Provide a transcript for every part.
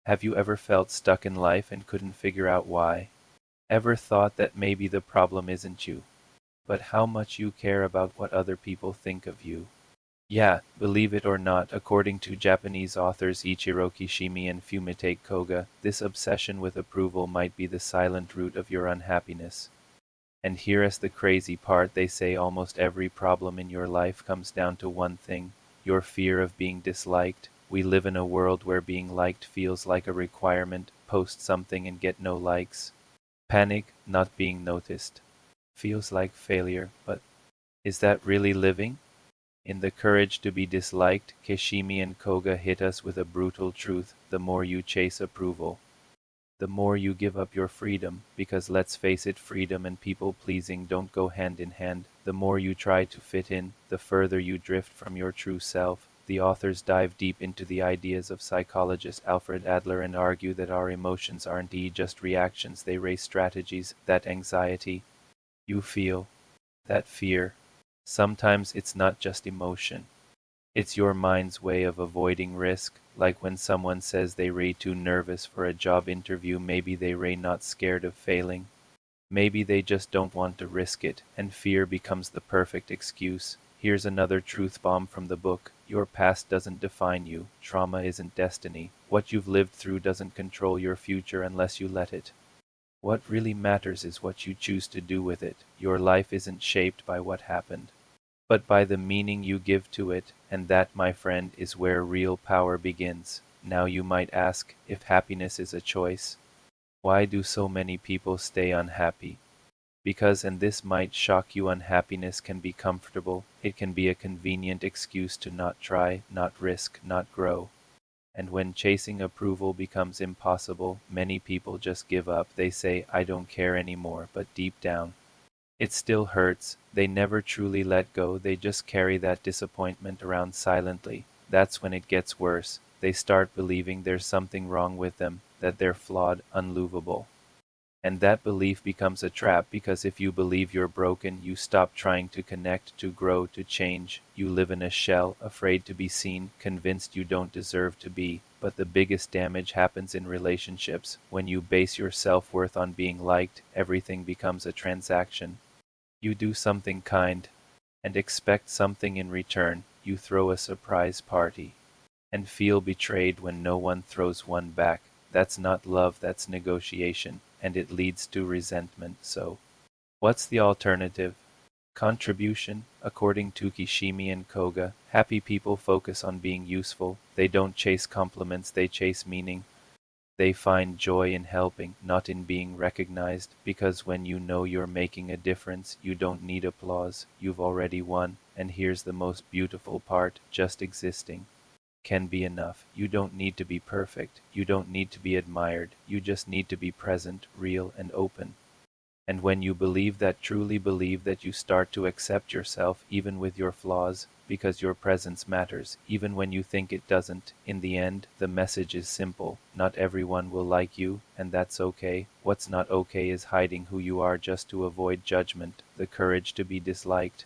Have you ever felt stuck in life and couldn't figure out why? Ever thought that maybe the problem isn't you, but how much you care about what other people think of you? Yeah, believe it or not, according to Japanese authors Ichiro Kishimi and Fumitake Koga, this obsession with approval might be the silent root of your unhappiness. And here is the crazy part, they say almost every problem in your life comes down to one thing: your fear of being disliked. We live in a world where being liked feels like a requirement. Post something and get no likes. Panic, not being noticed. Feels like failure, but is that really living? In The Courage to be Disliked, Kishimi and Koga hit us with a brutal truth: the more you chase approval, the more you give up your freedom, because let's face it, freedom and people-pleasing don't go hand in hand. The more you try to fit in, the further you drift from your true self. The authors dive deep into the ideas of psychologist Alfred Adler and argue that our emotions aren't just reactions, they raise strategies. That anxiety you feel, that fear, sometimes it's not just emotion. It's your mind's way of avoiding risk, like when someone says they're too nervous for a job interview, maybe they're not scared of failing. Maybe they just don't want to risk it, and fear becomes the perfect excuse. Here's another truth bomb from the book: your past doesn't define you, trauma isn't destiny, what you've lived through doesn't control your future unless you let it. What really matters is what you choose to do with it. Your life isn't shaped by what happened, but by the meaning you give to it, and that, my friend, is where real power begins. Now you might ask, if happiness is a choice, why do so many people stay unhappy? Because, and this might shock you, unhappiness can be comfortable. It can be a convenient excuse to not try, not risk, not grow. And when chasing approval becomes impossible, many people just give up. They say, I don't care anymore, but deep down, it still hurts. They never truly let go, they just carry that disappointment around silently. That's when it gets worse. They start believing there's something wrong with them, that they're flawed, unlovable. And that belief becomes a trap, because if you believe you're broken, you stop trying to connect, to grow, to change. You live in a shell, afraid to be seen, convinced you don't deserve to be. But the biggest damage happens in relationships. When you base your self-worth on being liked, everything becomes a transaction. You do something kind and expect something in return. You throw a surprise party and feel betrayed when no one throws one back. That's not love, that's negotiation, and it leads to resentment. So, what's the alternative? Contribution. According to Kishimi and Koga, happy people focus on being useful. They don't chase compliments, they chase meaning. They find joy in helping, not in being recognized, because when you know you're making a difference, you don't need applause. You've already won. And here's the most beautiful part: just existing can be enough. You don't need to be perfect. You don't need to be admired. You just need to be present, real, and open. And when you believe that, truly believe that, you start to accept yourself, even with your flaws, because your presence matters, even when you think it doesn't. In the end, the message is simple: not everyone will like you, and that's okay. What's not okay is hiding who you are just to avoid judgment. The courage to be disliked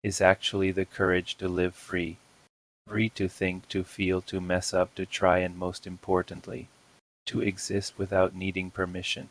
is actually the courage to live free. Free to think, to feel, to mess up, to try, and most importantly, to exist without needing permission.